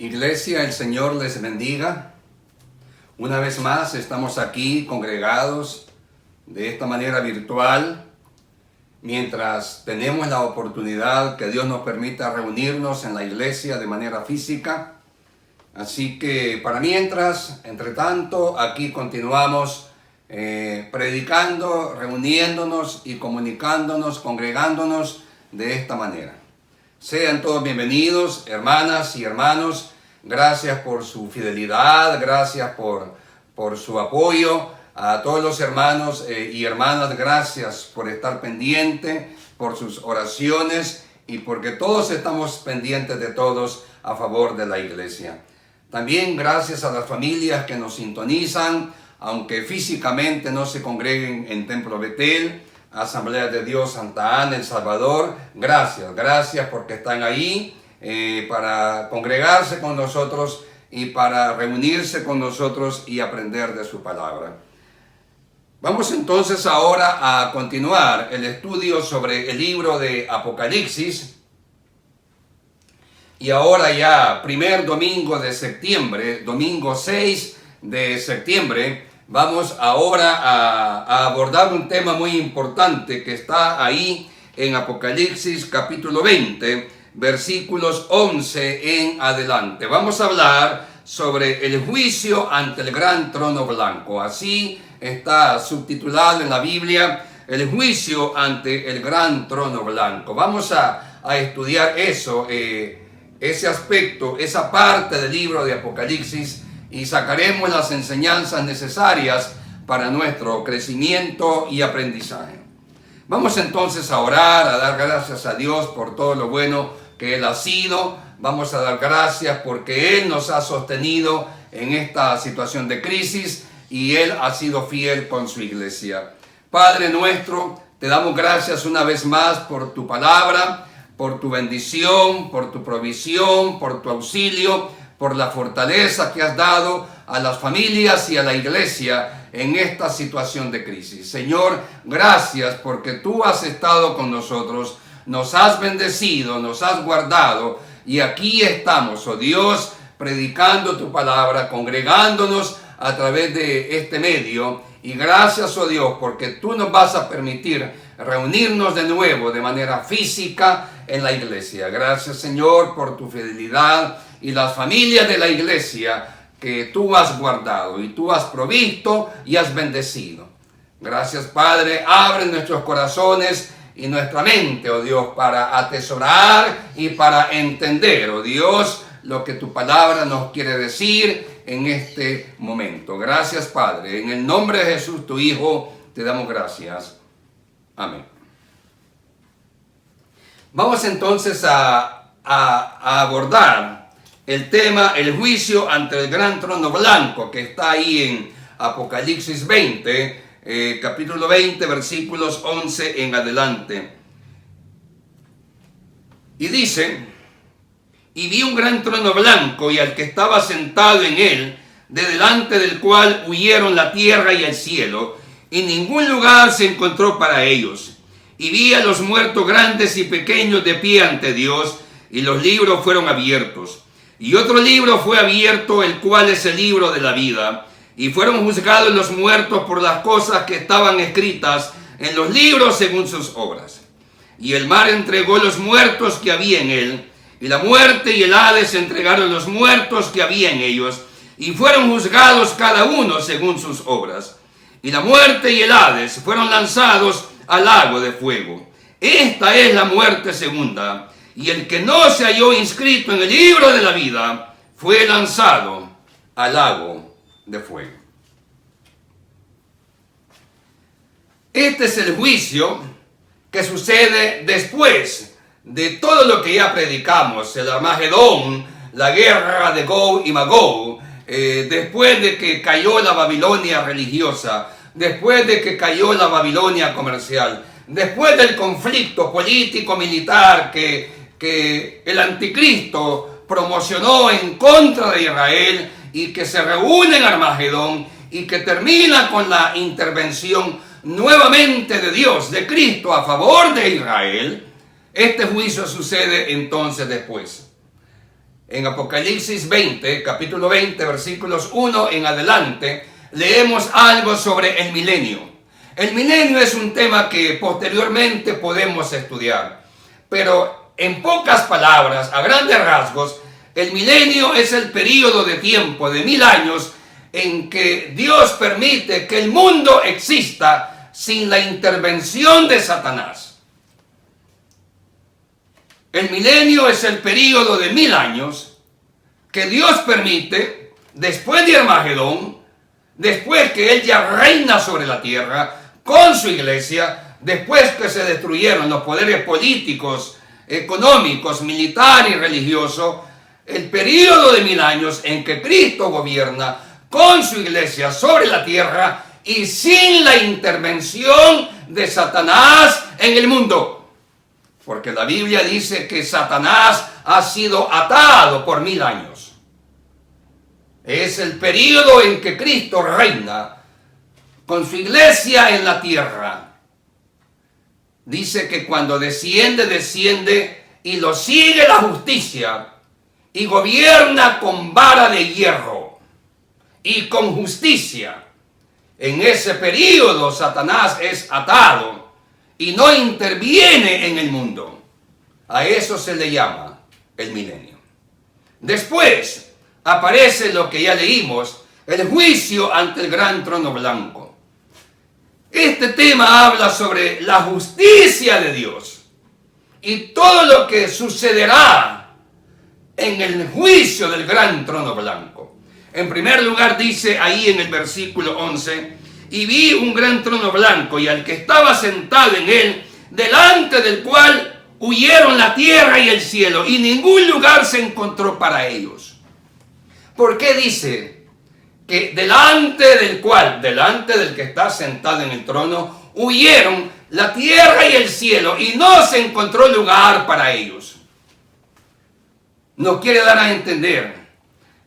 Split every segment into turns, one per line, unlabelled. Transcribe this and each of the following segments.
Iglesia, el Señor les bendiga. Una vez más estamos aquí congregados de esta manera virtual, mientras tenemos la oportunidad que Dios nos permita reunirnos en la iglesia de manera física. Así que para mientras, entre tanto, aquí continuamos predicando, reuniéndonos y comunicándonos, congregándonos de esta manera. Sean todos bienvenidos, hermanas y hermanos. Gracias por su fidelidad, gracias por su apoyo. A todos los hermanos y hermanas, gracias por estar pendientes, por sus oraciones y porque todos estamos pendientes de todos a favor de la iglesia. También gracias a las familias que nos sintonizan, aunque físicamente no se congreguen en Templo Betel, Asamblea de Dios Santa Ana, El Salvador. Gracias porque están ahí para congregarse con nosotros y para reunirse con nosotros y aprender de su palabra. Vamos entonces ahora a continuar el estudio sobre el libro de Apocalipsis. Y ahora ya, primer domingo de septiembre, domingo 6 de septiembre, vamos ahora a abordar un tema muy importante que está ahí en Apocalipsis capítulo 20, versículos 11 en adelante. Vamos a hablar sobre el juicio ante el gran trono blanco. Así está subtitulado en la Biblia, el juicio ante el gran trono blanco. Vamos a estudiar eso, ese aspecto, esa parte del libro de Apocalipsis, y sacaremos las enseñanzas necesarias para nuestro crecimiento y aprendizaje. Vamos entonces a orar, a dar gracias a Dios por todo lo bueno que Él ha sido. Vamos a dar gracias porque Él nos ha sostenido en esta situación de crisis y Él ha sido fiel con su iglesia. Padre nuestro, te damos gracias una vez más por tu palabra, por tu bendición, por tu provisión, por tu auxilio, por la fortaleza que has dado a las familias y a la iglesia en esta situación de crisis. Señor, gracias porque tú has estado con nosotros, nos has bendecido, nos has guardado y aquí estamos, oh Dios, predicando tu palabra, congregándonos a través de este medio. Y gracias, oh Dios, porque tú nos vas a permitir reunirnos de nuevo de manera física en la iglesia. Gracias, Señor, por tu fidelidad y las familias de la iglesia que tú has guardado y tú has provisto y has bendecido. Gracias, Padre. Abre nuestros corazones y nuestra mente, oh Dios, para atesorar y para entender, oh Dios, lo que tu palabra nos quiere decir en este momento. Gracias, Padre. En el nombre de Jesús, tu Hijo, te damos gracias. Amén. Vamos entonces a abordar el tema, el juicio ante el gran trono blanco, que está ahí en Apocalipsis 20, capítulo 20, versículos 11 en adelante. Y dice: y vi un gran trono blanco y al que estaba sentado en él, de delante del cual huyeron la tierra y el cielo, y ningún lugar se encontró para ellos. Y vi a los muertos grandes y pequeños de pie ante Dios, y los libros fueron abiertos. Y otro libro fue abierto, el cual es el libro de la vida. Y fueron juzgados los muertos por las cosas que estaban escritas en los libros según sus obras. Y el mar entregó los muertos que había en él, y la muerte y el Hades entregaron los muertos que había en ellos, y fueron juzgados cada uno según sus obras. Y la muerte y el Hades fueron lanzados al lago de fuego. Esta es la muerte segunda. Y el que no se halló inscrito en el libro de la vida fue lanzado al lago de fuego. Este es el juicio que sucede después de todo lo que ya predicamos, el Armagedón, la guerra de Gog y Magog, después de que cayó la Babilonia religiosa, después de que cayó la Babilonia comercial, después del conflicto político-militar que el anticristo promocionó en contra de Israel y que se reúne en Armagedón y que termina con la intervención nuevamente de Dios, de Cristo a favor de Israel. Este juicio sucede entonces después. En Apocalipsis 20, capítulo 20, versículos 1 en adelante, leemos algo sobre el milenio. El milenio es un tema que posteriormente podemos estudiar, pero en pocas palabras, a grandes rasgos, el milenio es el período de tiempo de 1000 años en que Dios permite que el mundo exista sin la intervención de Satanás. El milenio es el período de 1000 años que Dios permite después de Armagedón, después que Él ya reina sobre la tierra con su iglesia, después que se destruyeron los poderes políticos, económicos, militar y religioso, el período de 1000 años en que Cristo gobierna con su iglesia sobre la tierra y sin la intervención de Satanás en el mundo. Porque la Biblia dice que Satanás ha sido atado por 1000 años. Es el período en que Cristo reina con su iglesia en la tierra. Dice que cuando desciende, desciende y lo sigue la justicia y gobierna con vara de hierro y con justicia. En ese período Satanás es atado y no interviene en el mundo. A eso se le llama el milenio. Después aparece lo que ya leímos, el juicio ante el gran trono blanco. Este tema habla sobre la justicia de Dios y todo lo que sucederá en el juicio del gran trono blanco. En primer lugar dice ahí en el versículo 11, y vi un gran trono blanco y al que estaba sentado en él, delante del cual huyeron la tierra y el cielo, y ningún lugar se encontró para ellos. ¿Por qué dice que delante del que está sentado en el trono, huyeron la tierra y el cielo y no se encontró lugar para ellos? Nos quiere dar a entender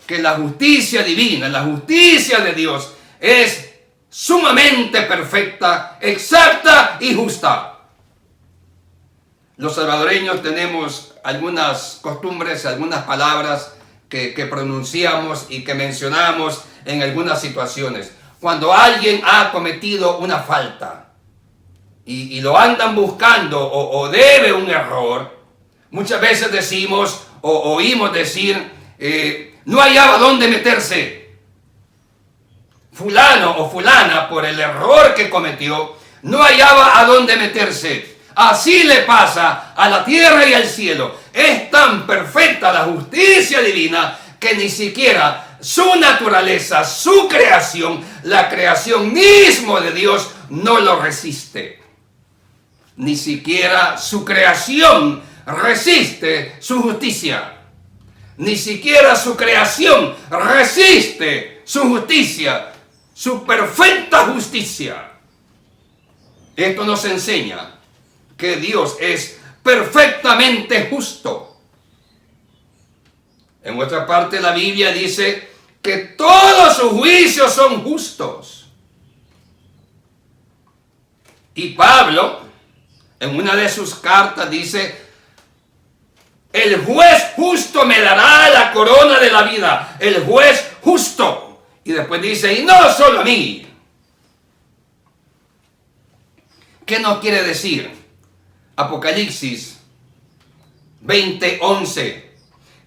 que la justicia divina, la justicia de Dios es sumamente perfecta, exacta y justa. Los salvadoreños tenemos algunas costumbres, algunas palabras que pronunciamos y que mencionamos en algunas situaciones. Cuando alguien ha cometido una falta y lo andan buscando o debe un error, muchas veces decimos o oímos decir, no hallaba dónde meterse. Fulano o fulana, por el error que cometió, no hallaba a dónde meterse. Así le pasa a la tierra y al cielo. Es tan perfecta la justicia divina que ni siquiera su naturaleza, su creación, la creación mismo de Dios no lo resiste. Ni siquiera su creación resiste su justicia. Ni siquiera su creación resiste su justicia, su perfecta justicia. Esto nos enseña que Dios es perfectamente justo. En otra parte la Biblia dice que todos sus juicios son justos. Y Pablo, en una de sus cartas, dice, el juez justo me dará la corona de la vida. El juez justo. Y después dice, y no solo a mí. ¿Qué nos quiere decir? Apocalipsis 20:11.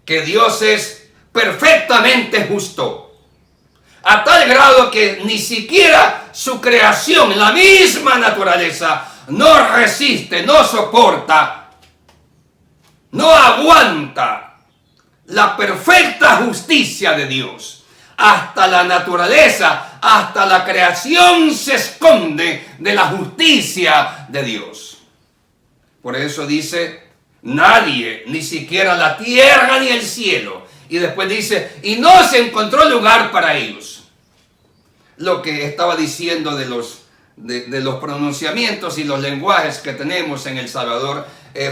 Que Dios es perfectamente justo. A tal grado que ni siquiera su creación, la misma naturaleza, no resiste, no soporta, no aguanta la perfecta justicia de Dios. Hasta la naturaleza, hasta la creación se esconde de la justicia de Dios. Por eso dice, nadie, ni siquiera la tierra ni el cielo. Y después dice, y no se encontró lugar para ellos. Lo que estaba diciendo de los pronunciamientos y los lenguajes que tenemos en El Salvador.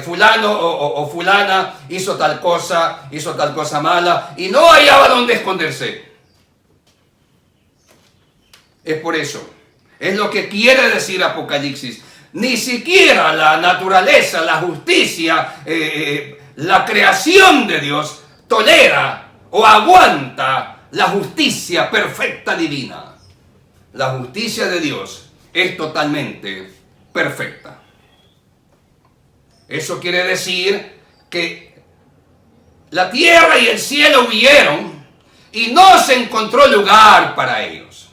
Fulano o fulana hizo tal cosa mala y no hallaba dónde esconderse. Es por eso. Es lo que quiere decir Apocalipsis. Ni siquiera la naturaleza, la justicia, la creación de Dios tolera o aguanta la justicia perfecta divina. La justicia de Dios es totalmente perfecta. Eso quiere decir que la tierra y el cielo huyeron y no se encontró lugar para ellos.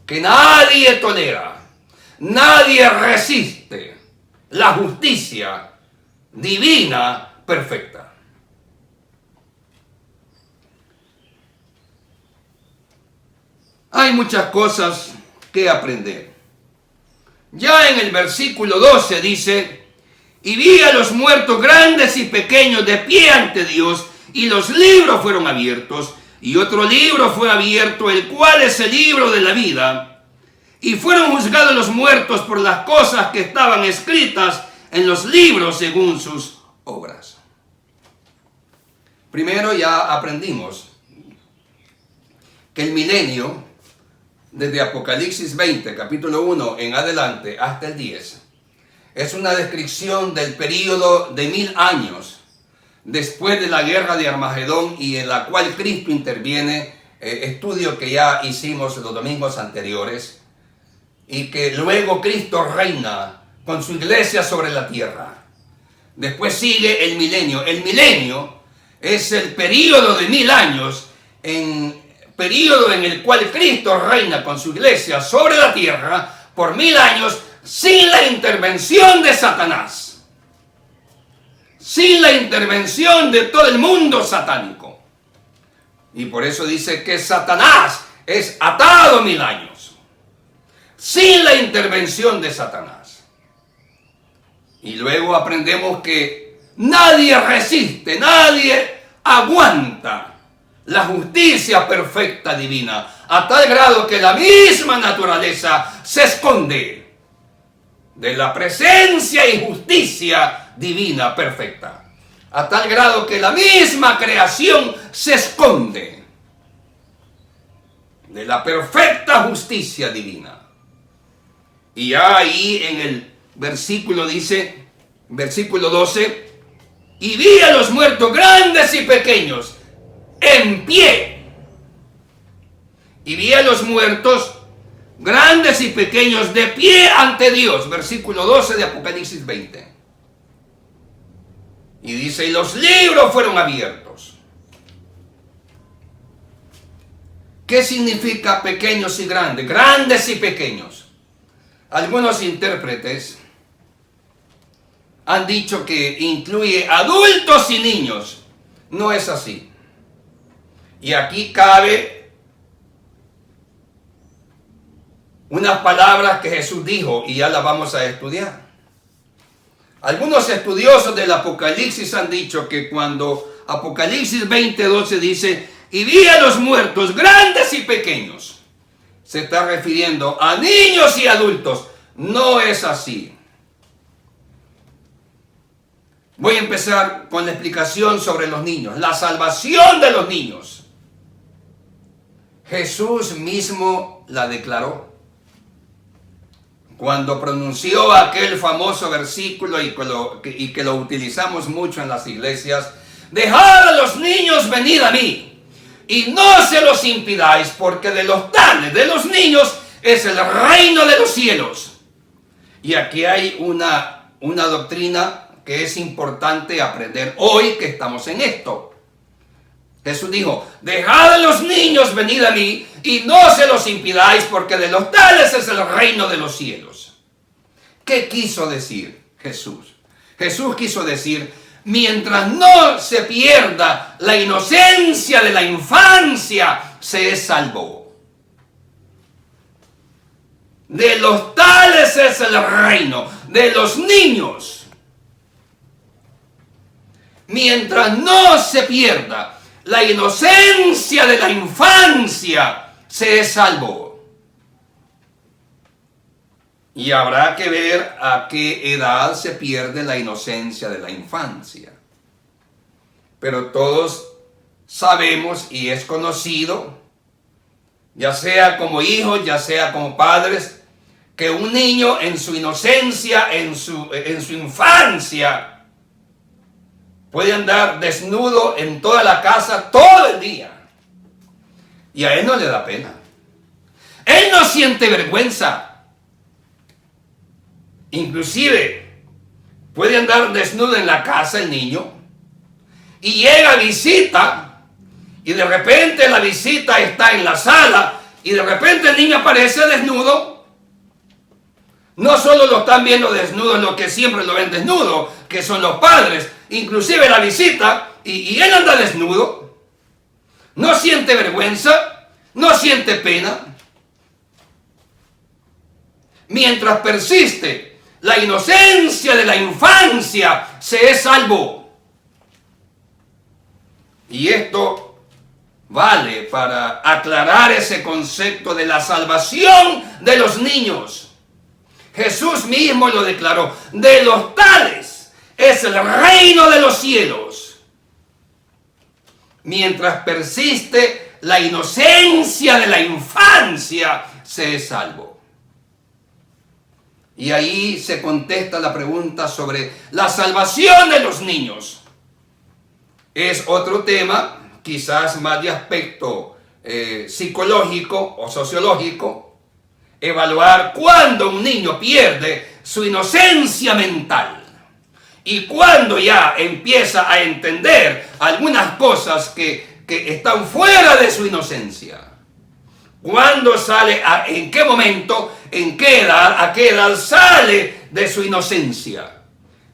Que nadie tolera, nadie resiste la justicia divina perfecta. Hay muchas cosas que aprender. Ya en el versículo 12 dice: y vi a los muertos grandes y pequeños de pie ante Dios, y los libros fueron abiertos, y otro libro fue abierto, el cual es el libro de la vida. Y fueron juzgados los muertos por las cosas que estaban escritas en los libros según sus obras. Primero ya aprendimos que el milenio, desde Apocalipsis 20, capítulo 1 en adelante hasta el 10, es una descripción del período de 1000 años después de la guerra de Armagedón, y en la cual Cristo interviene, estudio que ya hicimos los domingos anteriores, y que luego Cristo reina con su iglesia sobre la tierra. Después sigue el milenio. El milenio es el período de 1000 años, período en el cual Cristo reina con su iglesia sobre la tierra por 1000 años, sin la intervención de Satanás, sin la intervención de todo el mundo satánico. Y por eso dice que Satanás es atado 1000 años, sin la intervención de Satanás. Y luego aprendemos que nadie resiste, nadie aguanta la justicia perfecta divina, a tal grado que la misma naturaleza se esconde de la presencia y justicia divina perfecta, a tal grado que la misma creación se esconde de la perfecta justicia divina. Y ahí en el versículo dice, versículo 12, y vi a los muertos grandes y pequeños en pie. Y vi a los muertos grandes y pequeños de pie ante Dios. Versículo 12 de Apocalipsis 20. Y dice, y los libros fueron abiertos. ¿Qué significa pequeños y grandes? Grandes y pequeños. Algunos intérpretes han dicho que incluye adultos y niños. No es así. Y aquí cabe unas palabras que Jesús dijo, y ya las vamos a estudiar. Algunos estudiosos del Apocalipsis han dicho que cuando Apocalipsis 20:12 dice, y vi a los muertos grandes y pequeños, se está refiriendo a niños y adultos. No es así. Voy a empezar con la explicación sobre los niños, la salvación de los niños. Jesús mismo la declaró cuando pronunció aquel famoso versículo y que lo utilizamos mucho en las iglesias: dejad a los niños venid a mí, y no se los impidáis, porque de los tales de los niños es el reino de los cielos. Y aquí hay una doctrina que es importante aprender hoy que estamos en esto. Jesús dijo, dejad a los niños venid a mí, y no se los impidáis, porque de los tales es el reino de los cielos. ¿Qué quiso decir Jesús? Jesús quiso decir, mientras no se pierda la inocencia de la infancia, se es salvo. De los tales es el reino, de los niños. Mientras no se pierda la inocencia de la infancia, se es salvo. Y habrá que ver a qué edad se pierde la inocencia de la infancia. Pero todos sabemos y es conocido, ya sea como hijos, ya sea como padres, que un niño en su inocencia, en su infancia, puede andar desnudo en toda la casa todo el día. Y a él no le da pena. Él no siente vergüenza. Inclusive puede andar desnudo en la casa el niño. Y llega visita. Y de repente la visita está en la sala. Y de repente el niño aparece desnudo. No solo lo están viendo desnudo en lo que siempre lo ven desnudo, que son los padres, inclusive la visita, y él anda desnudo. No siente vergüenza, no siente pena. Mientras persiste la inocencia de la infancia, se es salvo. Y esto vale para aclarar ese concepto de la salvación de los niños. Jesús mismo lo declaró: de los tales es el reino de los cielos. Mientras persiste la inocencia de la infancia, se es salvo. Y ahí se contesta la pregunta sobre la salvación de los niños. Es otro tema, quizás más de aspecto psicológico o sociológico. Evaluar cuándo un niño pierde su inocencia mental y cuándo ya empieza a entender algunas cosas que están fuera de su inocencia. ¿Cuándo sale? ¿En qué momento? ¿En qué edad? ¿A qué edad sale de su inocencia?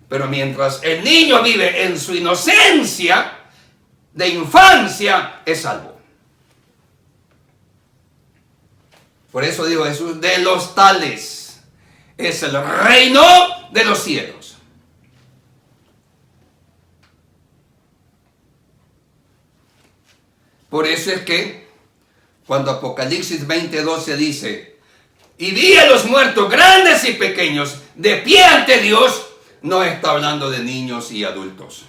Pero mientras el niño vive en su inocencia de infancia, es salvo. Por eso dijo Jesús: de los tales es el reino de los cielos. Por eso es que cuando Apocalipsis 20:12 dice: y vi a los muertos grandes y pequeños de pie ante Dios, no está hablando de niños y adultos.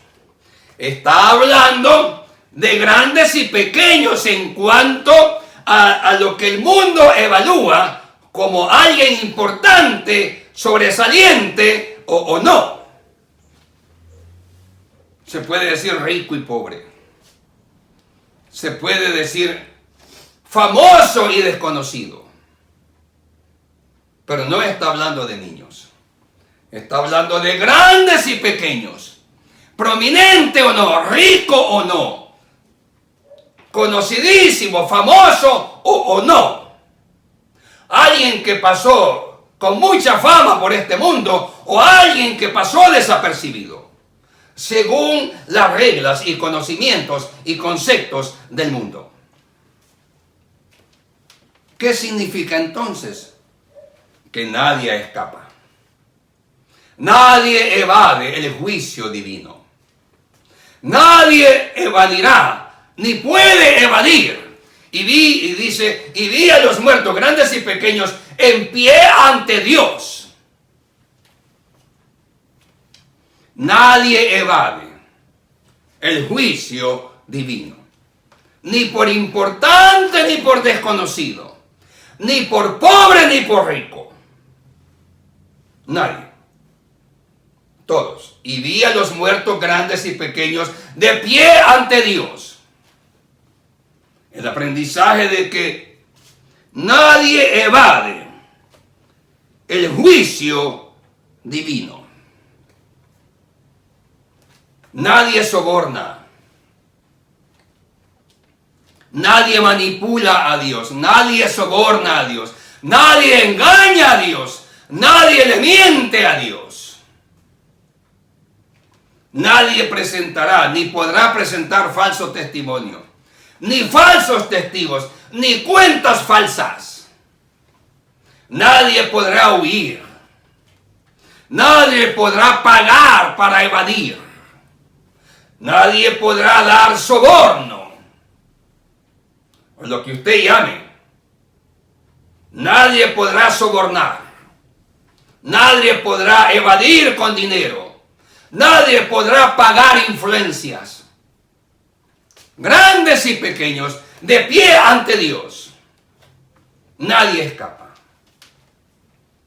Está hablando de grandes y pequeños en cuanto a lo que el mundo evalúa como alguien importante, sobresaliente o no. Se puede decir rico y pobre. Se puede decir famoso y desconocido. Pero no está hablando de niños. Está hablando de grandes y pequeños. Prominente o no, rico o no. Conocidísimo, famoso o no. Alguien que pasó con mucha fama por este mundo o alguien que pasó desapercibido, según las reglas y conocimientos y conceptos del mundo. ¿Qué significa entonces? Que nadie escapa. Nadie evade el juicio divino. Nadie evadirá ni puede evadir. Y vi a los muertos grandes y pequeños en pie ante Dios. Nadie evade el juicio divino. Ni por importante ni por desconocido. Ni por pobre ni por rico. Nadie. Todos. Y vi a los muertos grandes y pequeños de pie ante Dios. El aprendizaje de que nadie evade el juicio divino. Nadie soborna. Nadie manipula a Dios. Nadie soborna a Dios. Nadie engaña a Dios. Nadie le miente a Dios. Nadie presentará ni podrá presentar falso testimonio, ni falsos testigos, ni cuentas falsas. Nadie podrá huir. Nadie podrá pagar para evadir. Nadie podrá dar soborno, o lo que usted llame. Nadie podrá sobornar. Nadie podrá evadir con dinero. Nadie podrá pagar influencias. Grandes y pequeños, de pie ante Dios. Nadie escapa.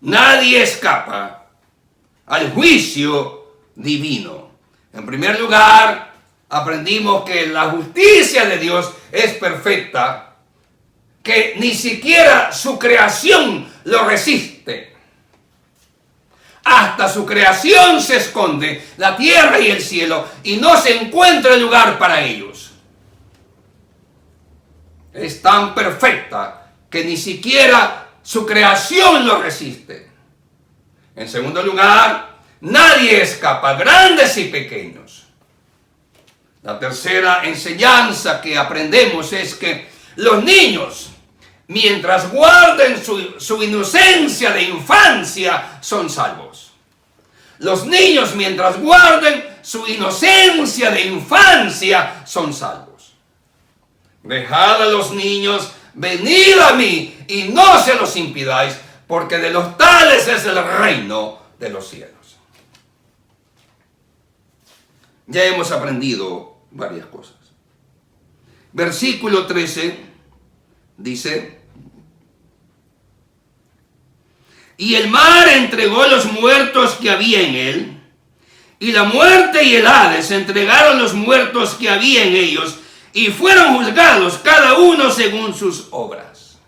Nadie escapa al juicio divino. En primer lugar, aprendimos que la justicia de Dios es perfecta, que ni siquiera su creación lo resiste. Hasta su creación se esconde, la tierra y el cielo, y no se encuentra lugar para ellos. Es tan perfecta que ni siquiera su creación lo resiste. En segundo lugar, nadie escapa, grandes y pequeños. La tercera enseñanza que aprendemos es que los niños, mientras guarden su inocencia de infancia, son salvos. Los niños, mientras guarden su inocencia de infancia, son salvos. Dejad a los niños, venid a mí y no se los impidáis, porque de los tales es el reino de los cielos. Ya hemos aprendido varias cosas. Versículo 13 dice: y el mar entregó los muertos que había en él, y la muerte y el Hades entregaron los muertos que había en ellos, y fueron juzgados cada uno según sus obras.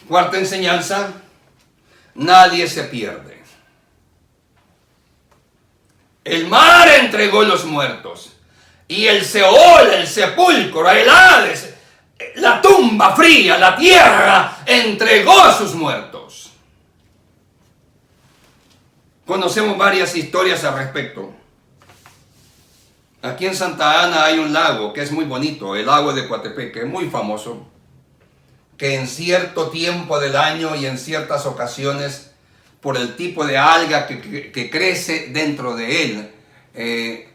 Cuarta enseñanza: nadie se pierde. El mar entregó los muertos, y el Seol, el sepulcro, el Hades, la tumba fría, la tierra, entregó a sus muertos. Conocemos varias historias al respecto. Aquí en Santa Ana hay un lago que es muy bonito, el lago de Coatepeque, muy famoso, que en cierto tiempo del año y en ciertas ocasiones, por el tipo de alga que crece dentro de él,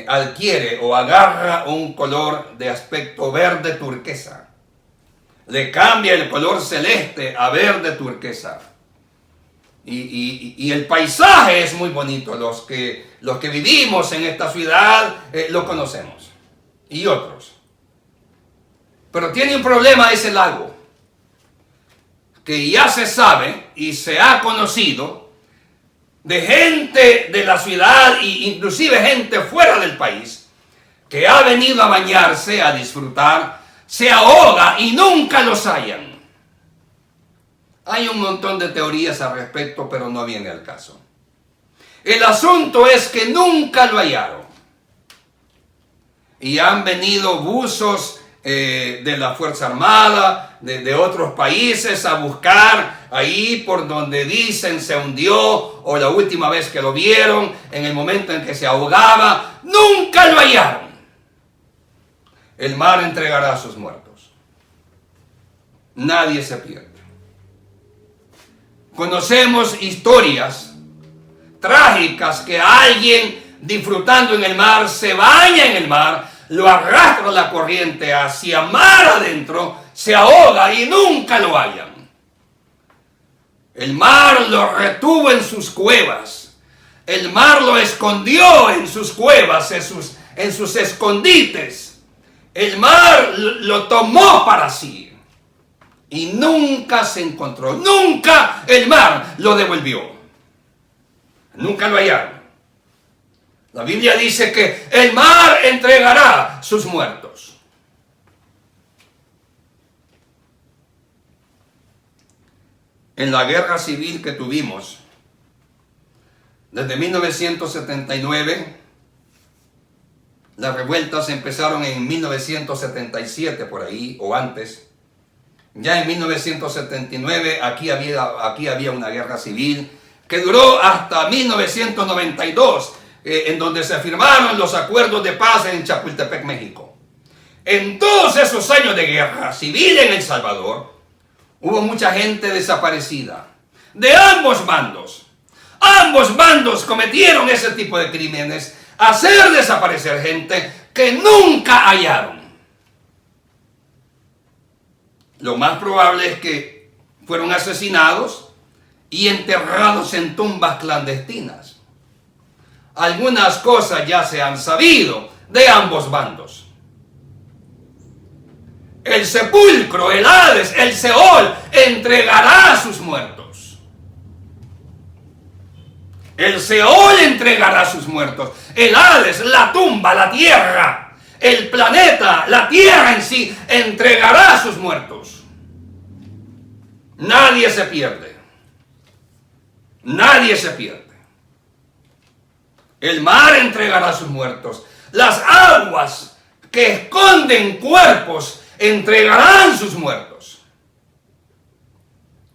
adquiere o agarra un color de aspecto verde turquesa. Le cambia el color celeste a verde turquesa. Y el paisaje es muy bonito. Los que vivimos en esta ciudad lo conocemos. Y otros. Pero tiene un problema ese lago, que ya se sabe y se ha conocido de gente de la ciudad e inclusive gente fuera del país que ha venido a bañarse, a disfrutar, se ahoga y nunca los hallan. Hay un montón de teorías al respecto, pero no viene al caso. El asunto es que nunca lo hallaron. Y han venido buzos de la Fuerza Armada, de otros países, a buscar ahí por donde dicen se hundió, o la última vez que lo vieron, en el momento en que se ahogaba. Nunca lo hallaron. El mar entregará a sus muertos. Nadie se pierde. Conocemos historias trágicas que alguien disfrutando en el mar se baña en el mar, lo arrastra la corriente hacia mar adentro, se ahoga y nunca lo hallan. El mar lo retuvo en sus cuevas. El mar lo escondió en sus cuevas, en sus escondites. El mar lo tomó para sí. Y nunca se encontró. Nunca el mar lo devolvió. Nunca lo hallaron. La Biblia dice que el mar entregará sus muertos. En la guerra civil que tuvimos, desde 1979, las revueltas empezaron en 1977, por ahí, o antes. Ya en 1979 aquí había una guerra civil que duró hasta 1992, en donde se firmaron los acuerdos de paz en Chapultepec, México. En todos esos años de guerra civil en El Salvador, hubo mucha gente desaparecida, de ambos bandos. Ambos bandos cometieron ese tipo de crímenes, hacer desaparecer gente que nunca hallaron. Lo más probable es que fueron asesinados y enterrados en tumbas clandestinas. Algunas cosas ya se han sabido de ambos bandos. El sepulcro, el Hades, el Seol entregará a sus muertos. El Seol entregará a sus muertos. El Hades, la tumba, la tierra, el planeta, la tierra en sí, entregará a sus muertos. Nadie se pierde. Nadie se pierde. El mar entregará a sus muertos. Las aguas que esconden cuerpos entregarán sus muertos.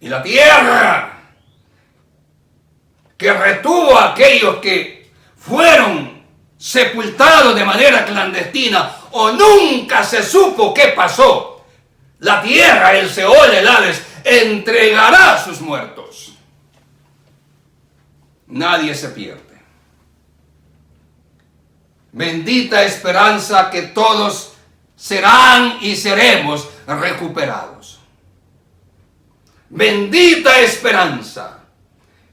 Y la tierra que retuvo a aquellos que fueron sepultados de manera clandestina o nunca se supo qué pasó. La tierra, el Seol, el Hades, entregará a sus muertos. Nadie se pierde. Bendita esperanza que todos serán y seremos recuperados. Bendita esperanza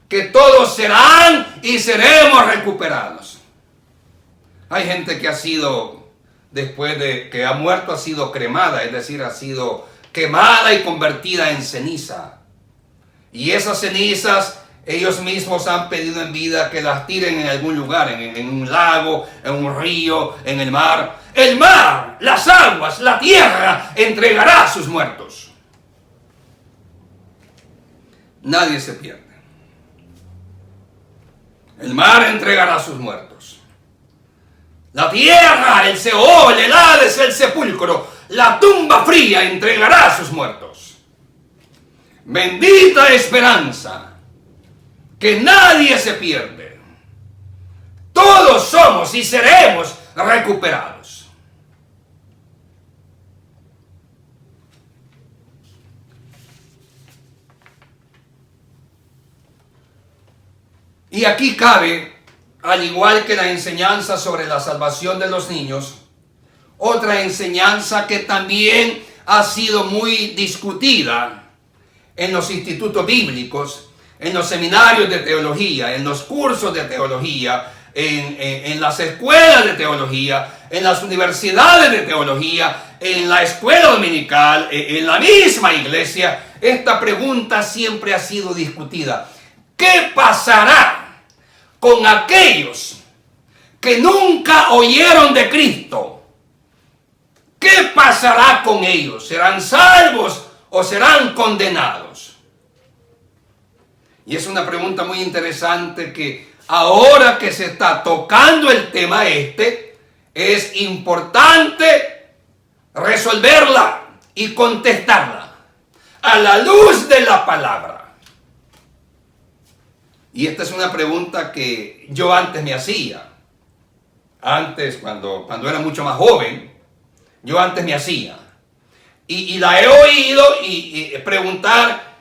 que todos serán y seremos recuperados. Hay gente que ha sido, después de que ha muerto, ha sido cremada, es decir, ha sido quemada y convertida en ceniza. Y esas cenizas ellos mismos han pedido en vida que las tiren en algún lugar, en un lago, en un río, en el mar. El mar, las aguas, la tierra entregará a sus muertos. Nadie se pierde. El mar entregará a sus muertos. La tierra, el Seol, el Hades, el sepulcro, la tumba fría entregará a sus muertos. Bendita esperanza, que nadie se pierde. Todos somos y seremos recuperados. Y aquí cabe, al igual que la enseñanza sobre la salvación de los niños, otra enseñanza que también ha sido muy discutida en los institutos bíblicos, en los seminarios de teología, en los cursos de teología, en las escuelas de teología, en las universidades de teología, en la escuela dominical, en la misma iglesia. Esta pregunta siempre ha sido discutida. ¿Qué pasará con aquellos que nunca oyeron de Cristo? ¿Qué pasará con ellos? ¿Serán salvos o serán condenados? Y es una pregunta muy interesante que ahora que se está tocando el tema es importante resolverla y contestarla a la luz de la palabra. Y esta es una pregunta que yo antes me hacía. Antes, cuando era mucho más joven, yo antes me hacía. Y la he oído y preguntar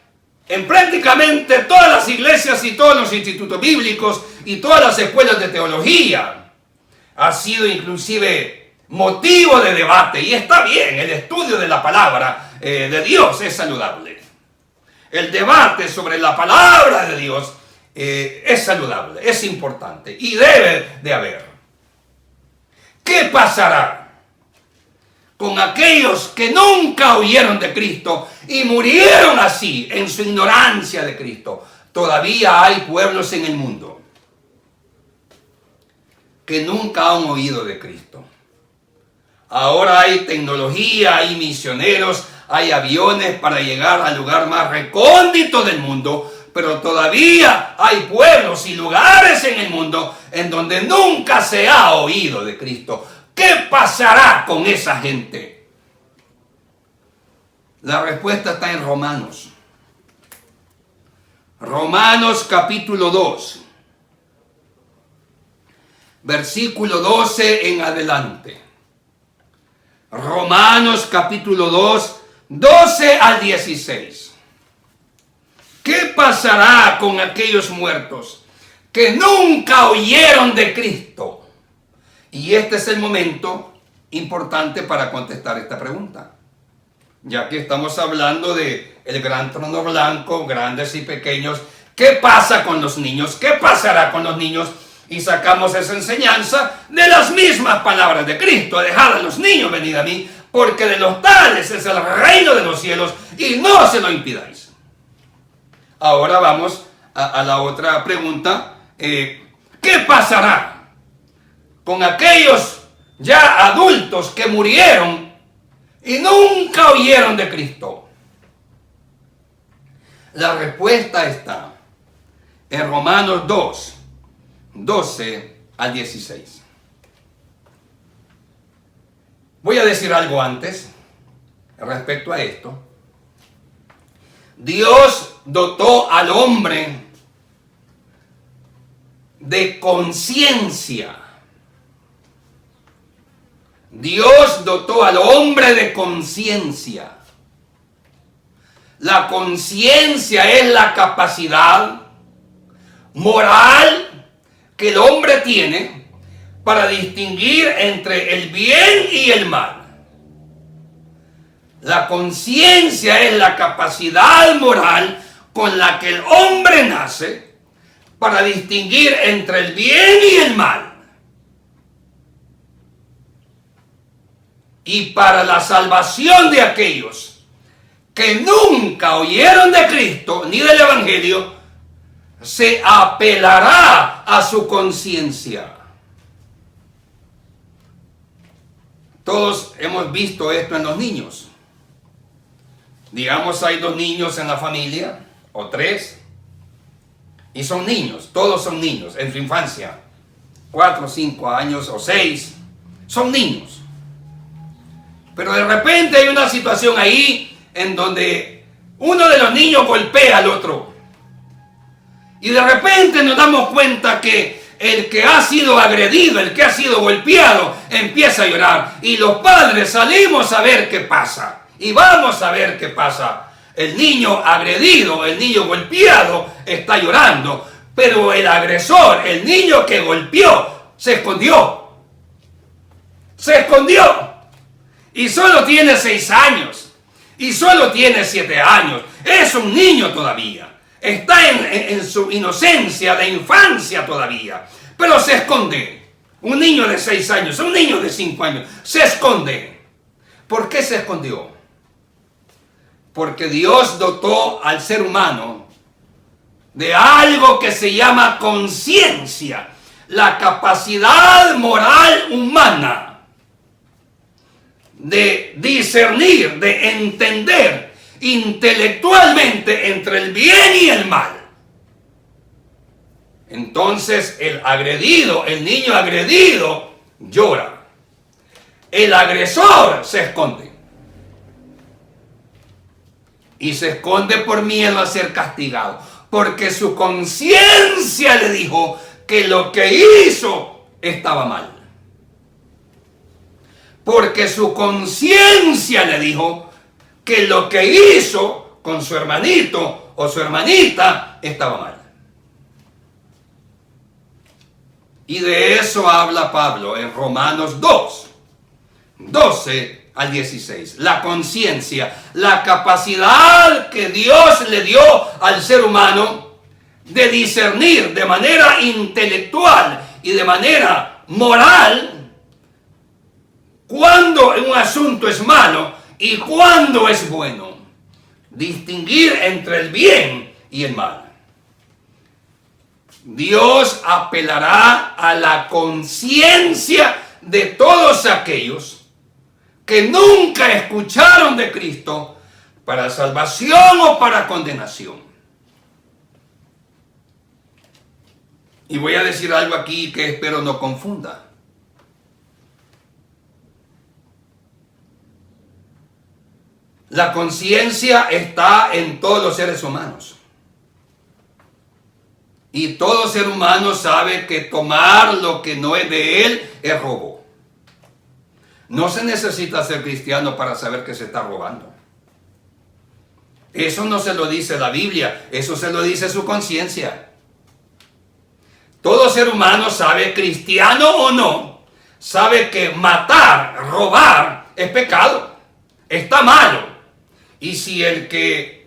en prácticamente todas las iglesias y todos los institutos bíblicos y todas las escuelas de teología. Ha sido inclusive motivo de debate. Y está bien, el estudio de la palabra de Dios es saludable. El debate sobre la palabra de Dios es saludable, es importante y debe de haber. ¿Qué pasará con aquellos que nunca oyeron de Cristo y murieron así en su ignorancia de Cristo? Todavía hay pueblos en el mundo que nunca han oído de Cristo. Ahora hay tecnología, hay misioneros, hay aviones para llegar al lugar más recóndito del mundo, pero todavía hay pueblos y lugares en el mundo en donde nunca se ha oído de Cristo. ¿Qué pasará con esa gente? La respuesta está en Romanos. Romanos capítulo 2, versículo 12 en adelante. Romanos capítulo 2, 12 al 16. ¿Qué pasará con aquellos muertos que nunca oyeron de Cristo? Y este es el momento importante para contestar esta pregunta. Ya que estamos hablando de el gran trono blanco, grandes y pequeños, ¿qué pasa con los niños? ¿Qué pasará con los niños? Y sacamos esa enseñanza de las mismas palabras de Cristo. Dejad a los niños, venid a mí, porque de los tales es el reino de los cielos, y no se lo impidáis. Ahora vamos a la otra pregunta ¿qué pasará con aquellos ya adultos que murieron y nunca oyeron de Cristo? La respuesta está en Romanos 2, 12 al 16. Voy a decir algo antes respecto a esto. Dios dotó al hombre de conciencia. Dios dotó al hombre de conciencia. La conciencia es la capacidad moral que el hombre tiene para distinguir entre el bien y el mal. La conciencia es la capacidad moral con la que el hombre nace para distinguir entre el bien y el mal. Y para la salvación de aquellos que nunca oyeron de Cristo ni del Evangelio, se apelará a su conciencia. Todos hemos visto esto en los niños. Digamos, hay 2 niños en la familia, o 3, y son niños, todos son niños en su infancia, 4, 5 años o 6, son niños. Pero de repente hay una situación ahí en donde uno de los niños golpea al otro. Y de repente nos damos cuenta que el que ha sido agredido, el que ha sido golpeado, empieza a llorar. Y los padres salimos a ver qué pasa. Y vamos a ver qué pasa. El niño agredido, el niño golpeado, está llorando. Pero el agresor, el niño que golpeó, se escondió. Se escondió. Y solo tiene 6 años. Y solo tiene 7 años. Es un niño todavía. Está en su inocencia de infancia todavía. Pero se esconde. Un niño de 6 años, un niño de 5 años, se esconde. ¿Por qué se escondió? Porque Dios dotó al ser humano de algo que se llama conciencia. La capacidad moral humana de discernir, de entender intelectualmente entre el bien y el mal. Entonces el agredido, el niño agredido, llora. El agresor se esconde. Y se esconde por miedo a ser castigado. Porque su conciencia le dijo que lo que hizo estaba mal. Porque su conciencia le dijo que lo que hizo con su hermanito o su hermanita estaba mal. Y de eso habla Pablo en Romanos 2, 12 al 16. La conciencia, la capacidad que Dios le dio al ser humano de discernir de manera intelectual y de manera moral cuándo un asunto es malo y cuándo es bueno. Distinguir entre el bien y el mal. Dios apelará a la conciencia de todos aquellos que nunca escucharon de Cristo para salvación o para condenación. Y voy a decir algo aquí que espero no confunda. La conciencia está en todos los seres humanos. Y todo ser humano sabe que tomar lo que no es de él es robo. No se necesita ser cristiano para saber que se está robando. Eso no se lo dice la Biblia, eso se lo dice su conciencia. Todo ser humano sabe, cristiano o no, sabe que matar, robar es pecado, está malo. Y si el que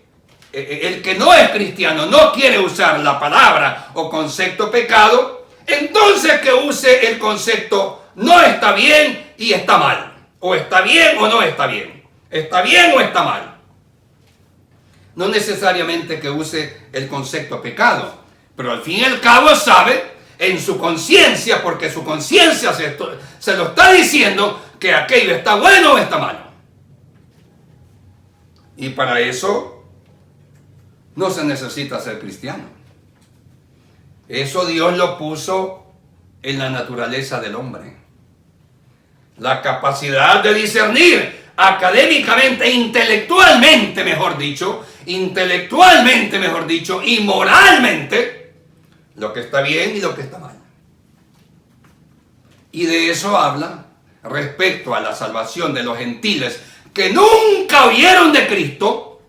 no es cristiano no quiere usar la palabra o concepto pecado, entonces que use el concepto no está bien y está mal. O está bien o no está bien. Está bien o está mal. No necesariamente que use el concepto pecado, Pero al fin y al cabo sabe en su conciencia, porque su conciencia se lo está diciendo que aquello está bueno o está malo. Y para eso no se necesita ser cristiano. Eso Dios lo puso en la naturaleza del hombre. La capacidad de discernir académicamente, intelectualmente mejor dicho, y moralmente, lo que está bien y lo que está mal. Y de eso habla respecto a la salvación de los gentiles que nunca oyeron de Cristo.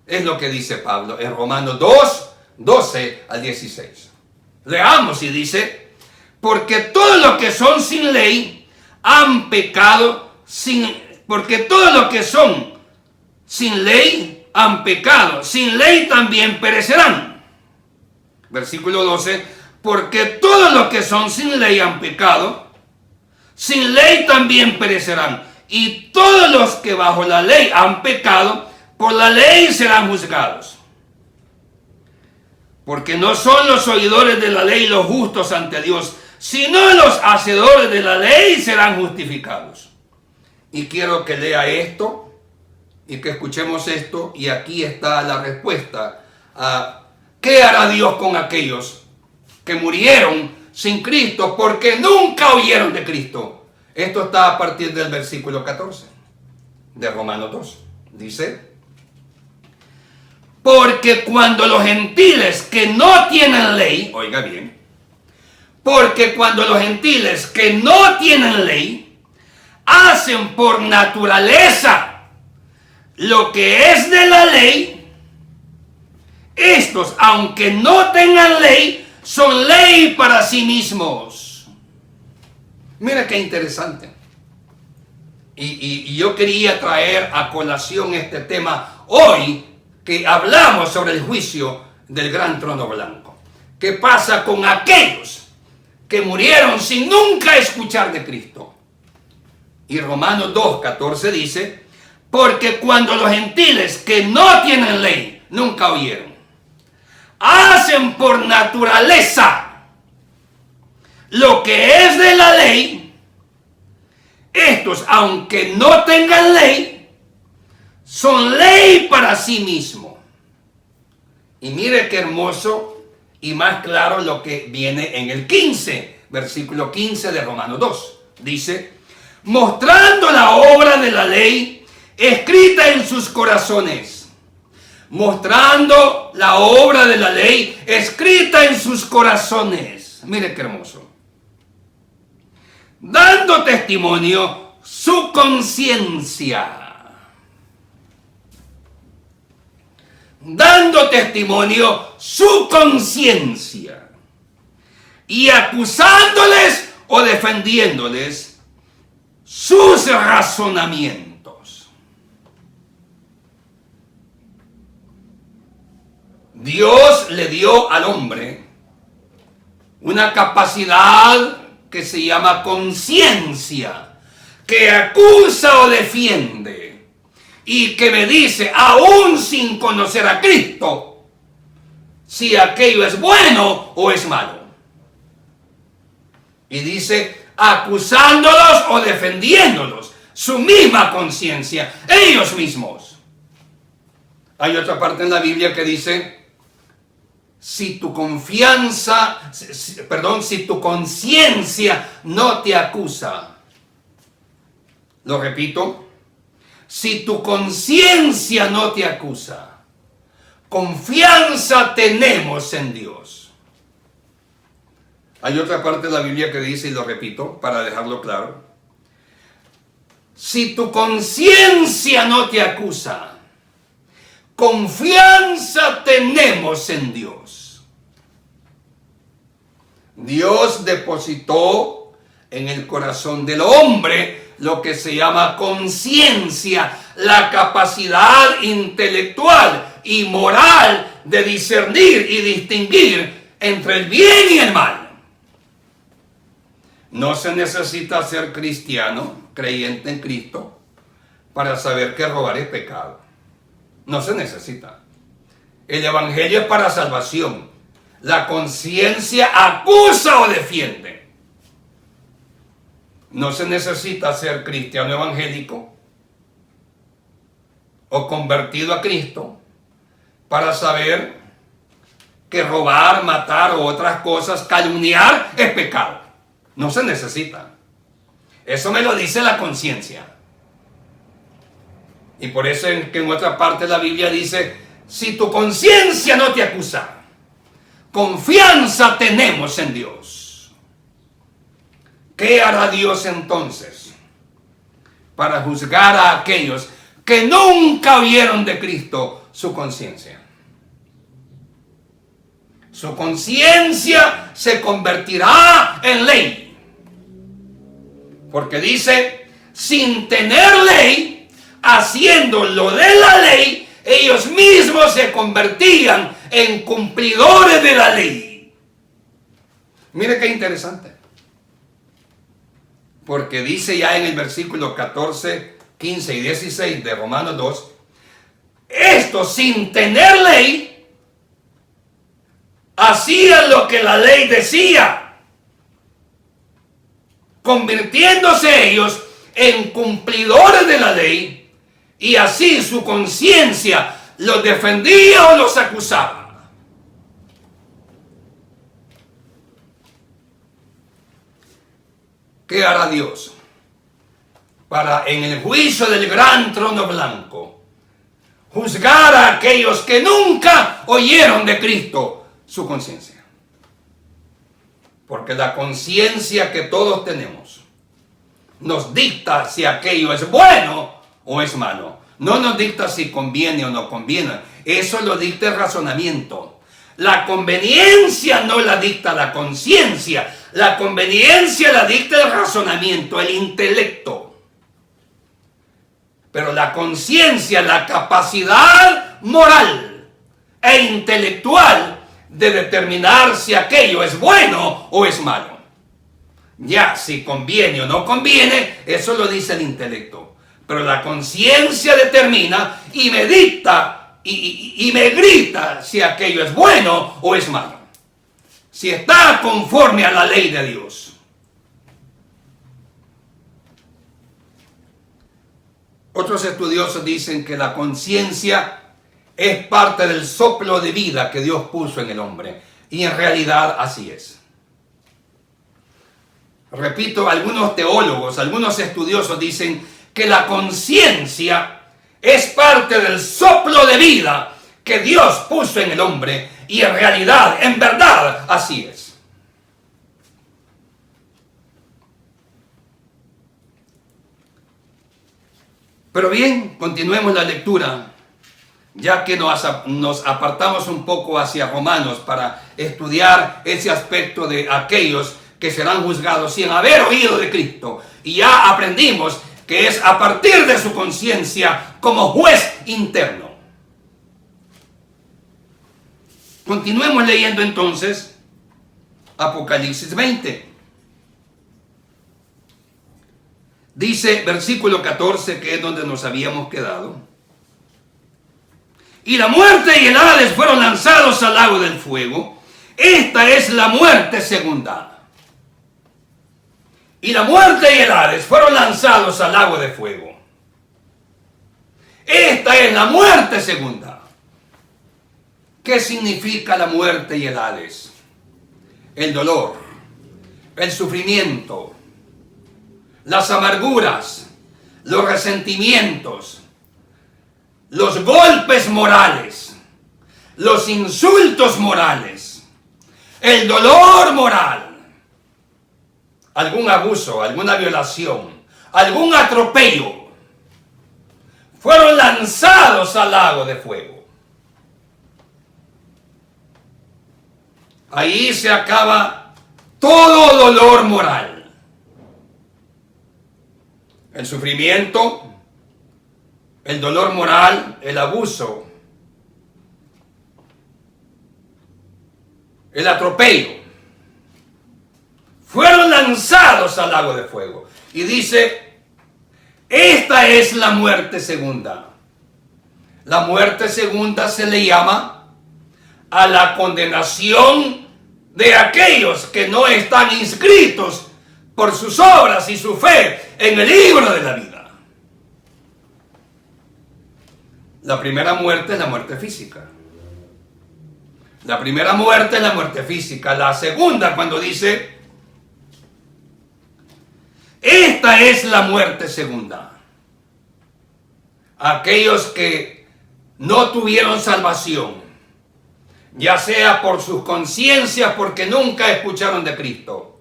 Es lo que dice Pablo en Romanos 2, 12 al 16. Leamos y dice: porque todos los que son sin ley han pecado, porque todos los que son sin ley han pecado, sin ley también perecerán. Versículo 12: porque todos los que son sin ley han pecado, sin ley también perecerán. Y todos los que bajo la ley han pecado, por la ley serán juzgados. Porque no son los oidores de la ley los justos ante Dios, sino los hacedores de la ley serán justificados. Y quiero que lea esto y que escuchemos esto, y aquí está la respuesta a ¿qué hará Dios con aquellos que murieron sin Cristo porque nunca oyeron de Cristo? Esto está a partir del versículo 14 de Romanos 2. Dice: porque cuando los gentiles que no tienen ley, oiga bien, porque cuando los gentiles que no tienen ley hacen por naturaleza lo que es de la ley, estos, aunque no tengan ley, son ley para sí mismos. Mira qué interesante. Y yo quería traer a colación este tema hoy, que hablamos sobre el juicio del gran trono blanco. ¿Qué pasa con aquellos que murieron sin nunca escuchar de Cristo? Y Romanos 2:14 dice: porque cuando los gentiles que no tienen ley, nunca oyeron, hacen por naturaleza lo que es de la ley, estos, aunque no tengan ley, son ley para sí mismo. Y mire qué hermoso y más claro lo que viene en el 15, versículo 15 de Romanos 2. Dice: mostrando la obra de la ley escrita en sus corazones. Mostrando la obra de la ley escrita en sus corazones. Mire qué hermoso. Dando testimonio su conciencia. Dando testimonio su conciencia. Y acusándoles o defendiéndoles sus razonamientos. Dios le dio al hombre una capacidad que se llama conciencia, que acusa o defiende, y que me dice, aún sin conocer a Cristo, si aquello es bueno o es malo. Y dice, acusándolos o defendiéndolos, su misma conciencia, ellos mismos. Hay otra parte en la Biblia que dice, si tu conciencia no te acusa. Lo repito, si tu conciencia no te acusa, confianza tenemos en Dios. Hay otra parte de la Biblia que dice, y lo repito para dejarlo claro, si tu conciencia no te acusa, confianza tenemos en Dios. Dios depositó en el corazón del hombre lo que se llama conciencia, la capacidad intelectual y moral de discernir y distinguir entre el bien y el mal. No se necesita ser cristiano, creyente en Cristo, para saber que robar es pecado. No se necesita. El evangelio es para salvación. La conciencia acusa o defiende. No se necesita ser cristiano evangélico o convertido a Cristo para saber que robar, matar o otras cosas, calumniar es pecado. No se necesita. Eso me lo dice la conciencia. Y por eso que en otra parte de la Biblia dice, si tu conciencia no te acusa, confianza tenemos en Dios. ¿Qué hará Dios entonces para juzgar a aquellos que nunca oyeron de Cristo su conciencia? Su conciencia se convertirá en ley. Porque dice, sin tener ley, haciendo lo de la ley, ellos mismos se convertían en cumplidores de la ley. Mire qué interesante. Porque dice ya en el versículo 14, 15 y 16 de Romanos 2, esto sin tener ley, hacían lo que la ley decía, convirtiéndose ellos en cumplidores de la ley, y así su conciencia los defendía o los acusaba. ¿Qué hará Dios para en el juicio del gran trono blanco juzgar a aquellos que nunca oyeron de Cristo su conciencia? Porque la conciencia que todos tenemos nos dicta si aquello es bueno o es malo. No nos dicta si conviene o no conviene. Eso lo dicta el razonamiento. La conveniencia no la dicta la conciencia. La conveniencia la dicta el razonamiento, el intelecto. Pero la conciencia, la capacidad moral e intelectual de determinar si aquello es bueno o es malo. Ya, si conviene o no conviene, eso lo dice el intelecto. Pero la conciencia determina y me dicta y me grita si aquello es bueno o es malo. Si está conforme a la ley de Dios. Otros estudiosos dicen que la conciencia es parte del soplo de vida que Dios puso en el hombre. Y en realidad así es. Repito, algunos teólogos, algunos estudiosos dicen que la conciencia es parte del soplo de vida que Dios puso en el hombre. Y en realidad, en verdad, así es. Pero bien, continuemos la lectura, ya que nos apartamos un poco hacia Romanos para estudiar ese aspecto de aquellos que serán juzgados sin haber oído de Cristo. Y ya aprendimos que es a partir de su conciencia como juez interno. Continuemos leyendo entonces Apocalipsis 20. Dice versículo 14, que es donde nos habíamos quedado. Y la muerte y el Hades fueron lanzados al lago del fuego. Esta es la muerte segunda. Y la muerte y el Hades fueron lanzados al lago de fuego. Esta es la muerte segunda. ¿Qué significa la muerte y el Hades? El dolor, el sufrimiento, las amarguras, los resentimientos, los golpes morales, los insultos morales, el dolor moral, algún abuso, alguna violación, algún atropello, fueron lanzados al lago de fuego. Ahí se acaba todo dolor moral. El sufrimiento, el dolor moral, el abuso, el atropello, fueron lanzados al lago de fuego. Y dice, esta es la muerte segunda. La muerte segunda se le llama a la condenación de aquellos que no están inscritos por sus obras y su fe en el libro de la vida. La primera muerte es la muerte física. La primera muerte es la muerte física. La segunda, cuando dice, esta es la muerte segunda. Aquellos que no tuvieron salvación, ya sea por sus conciencias, porque nunca escucharon de Cristo,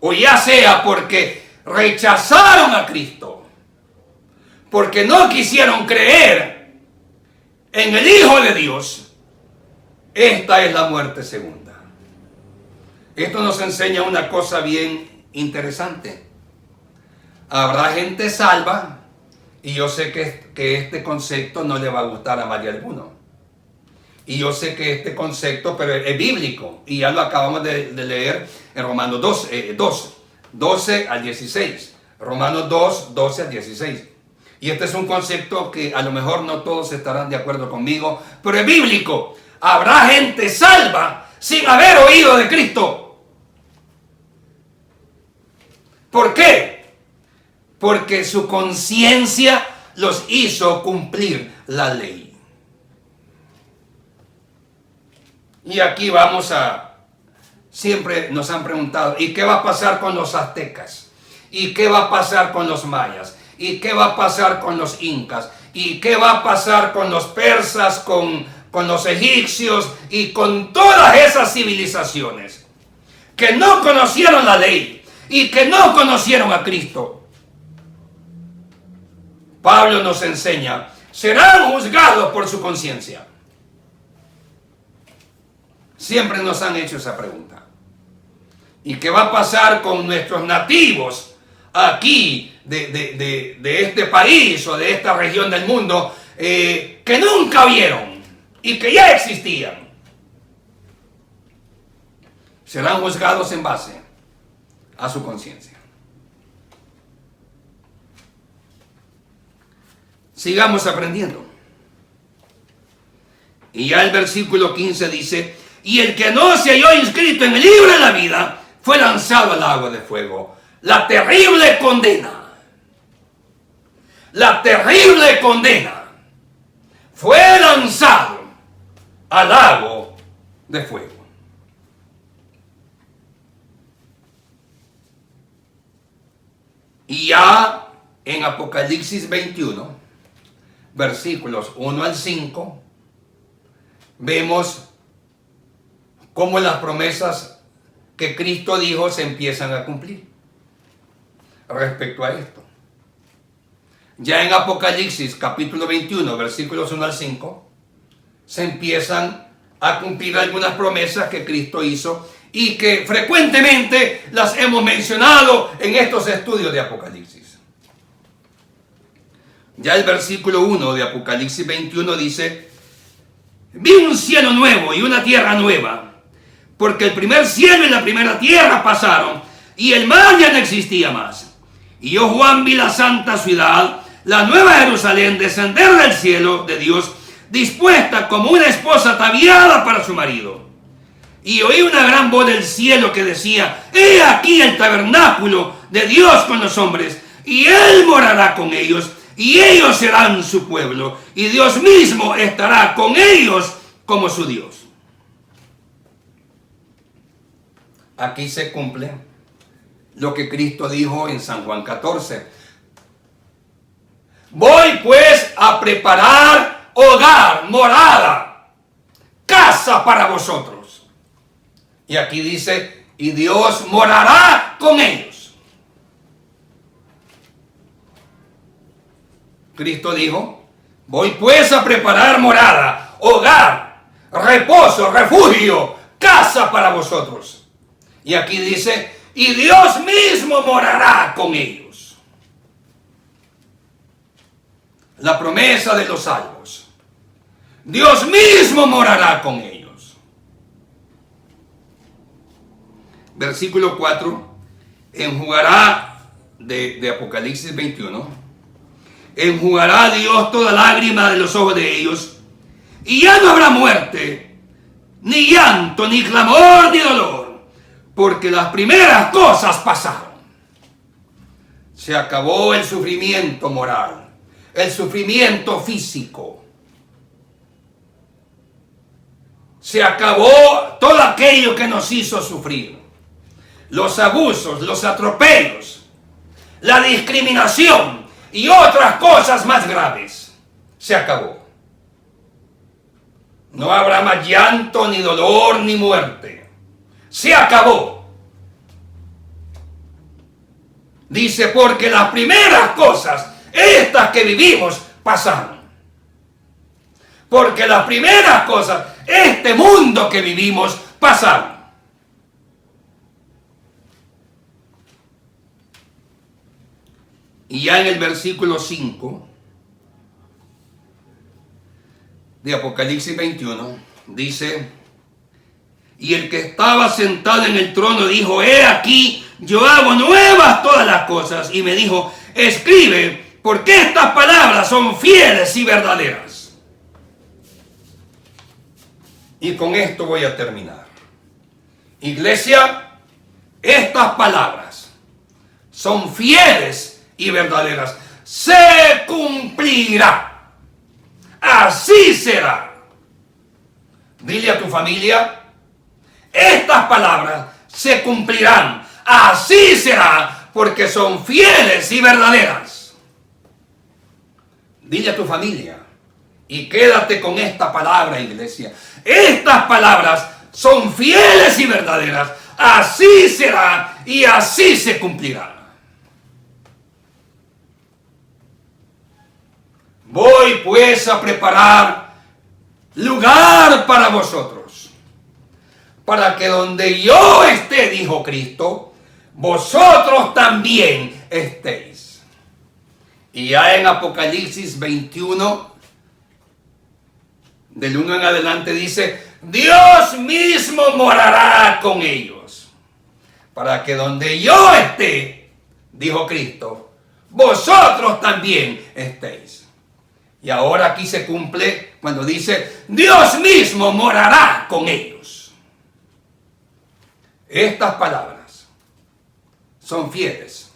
o ya sea porque rechazaron a Cristo, porque no quisieron creer en el Hijo de Dios. Esta es la muerte segunda. Esto nos enseña una cosa bien interesante. Habrá gente salva, y yo sé que este concepto no le va a gustar a María alguno. Y yo sé que este concepto, pero es bíblico, y ya lo acabamos de leer en Romanos 12 al 16. Romanos 2, 12 al 16. Y este es un concepto que a lo mejor no todos estarán de acuerdo conmigo, pero es bíblico. Habrá gente salva sin haber oído de Cristo. ¿Por qué? Porque su conciencia los hizo cumplir la ley. Y aquí vamos a... Siempre nos han preguntado, ¿y qué va a pasar con los aztecas? ¿Y qué va a pasar con los mayas? ¿Y qué va a pasar con los incas? ¿Y qué va a pasar con los persas, con los egipcios y con todas esas civilizaciones que no conocieron la ley y que no conocieron a Cristo? Pablo nos enseña, serán juzgados por su conciencia. Siempre nos han hecho esa pregunta. ¿Y qué va a pasar con nuestros nativos aquí de este país o de esta región del mundo que nunca vieron y que ya existían? Serán juzgados en base a su conciencia. Sigamos aprendiendo. Y ya el versículo 15 dice, y el que no se halló inscrito en el libro de la vida fue lanzado al agua de fuego. La terrible condena. La terrible condena. Fue lanzado al lago de fuego. Y ya en Apocalipsis 21, versículos 1 al 5, vemos cómo las promesas que Cristo dijo se empiezan a cumplir respecto a esto. Ya en Apocalipsis capítulo 21, versículos 1 al 5, se empiezan a cumplir algunas promesas que Cristo hizo y que frecuentemente las hemos mencionado en estos estudios de Apocalipsis. Ya el versículo 1 de Apocalipsis 21 dice, vi un cielo nuevo y una tierra nueva, porque el primer cielo y la primera tierra pasaron, y el mar ya no existía más. Y yo, Juan, vi la santa ciudad, la nueva Jerusalén, descender del cielo de Dios, dispuesta como una esposa ataviada para su marido. Y oí una gran voz del cielo que decía, he aquí el tabernáculo de Dios con los hombres, y Él morará con ellos, y ellos serán su pueblo, y Dios mismo estará con ellos como su Dios. Aquí se cumple lo que Cristo dijo en San Juan 14. Voy pues a preparar hogar, morada, casa para vosotros. Y aquí dice, y Dios morará con ellos. Cristo dijo, voy pues a preparar morada, hogar, reposo, refugio, casa para vosotros. Y aquí dice, y Dios mismo morará con ellos. La promesa de los salvos. Dios mismo morará con ellos. Versículo 4. Enjugará, de Apocalipsis 21. Enjugará Dios toda lágrima de los ojos de ellos. y ya no habrá muerte, ni llanto, ni clamor, ni dolor, porque las primeras cosas pasaron. Se acabó el sufrimiento moral, el sufrimiento físico. Se acabó todo aquello que nos hizo sufrir. Los abusos, los atropellos, la discriminación y otras cosas más graves. Se acabó. No habrá más llanto, ni dolor, ni muerte. Se acabó. Dice, porque las primeras cosas, estas que vivimos, pasaron. Porque las primeras cosas, este mundo que vivimos, pasaron. Y ya en el versículo 5 de Apocalipsis 21, dice, y el que estaba sentado en el trono dijo, he aquí, yo hago nuevas todas las cosas. Y me dijo, escribe, porque estas palabras son fieles y verdaderas. Y con esto voy a terminar. Iglesia, estas palabras son fieles y verdaderas. Se cumplirá. Así será. Dile a tu familia, estas palabras se cumplirán. Así será, porque son fieles y verdaderas. Dile a tu familia, y quédate con esta palabra, iglesia. Estas palabras son fieles y verdaderas. Así será y así se cumplirá. Voy pues a preparar lugar para vosotros, para que donde yo esté, dijo Cristo, vosotros también estéis. Y ya en Apocalipsis 21, del 1 en adelante dice, Dios mismo morará con ellos, para que donde yo esté, dijo Cristo, vosotros también estéis. Y ahora aquí se cumple cuando dice, Dios mismo morará con ellos. Estas palabras son fieles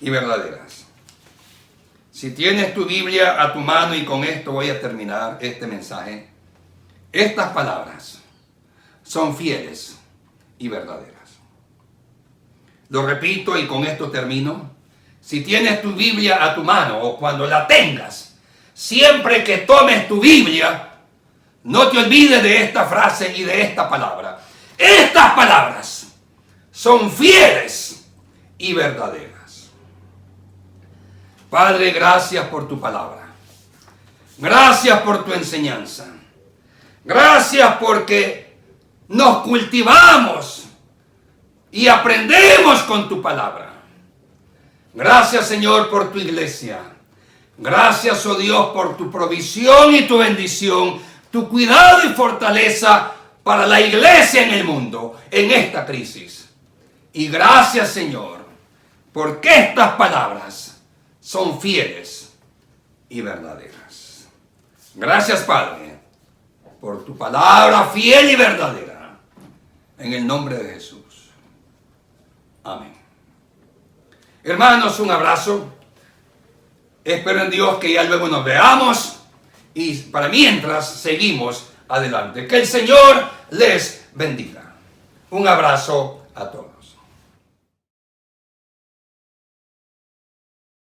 y verdaderas. Si tienes tu Biblia a tu mano, y con esto voy a terminar este mensaje, estas palabras son fieles y verdaderas. Lo repito y con esto termino. Si tienes tu Biblia a tu mano, o cuando la tengas, siempre que tomes tu Biblia, no te olvides de esta frase y de esta palabra. Estas palabras son fieles y verdaderas. Padre, gracias por tu palabra. Gracias por tu enseñanza. Gracias porque nos cultivamos y aprendemos con tu palabra. Gracias, Señor, por tu iglesia. Gracias, oh Dios, por tu provisión y tu bendición, tu cuidado y fortaleza para la iglesia en el mundo, en esta crisis. Y gracias, Señor, porque estas palabras son fieles y verdaderas. Gracias, Padre, por tu palabra fiel y verdadera. En el nombre de Jesús. Amén. Hermanos, un abrazo. Espero en Dios que ya luego nos veamos, y para mientras seguimos adelante. Que el Señor les bendiga. Un abrazo a todos.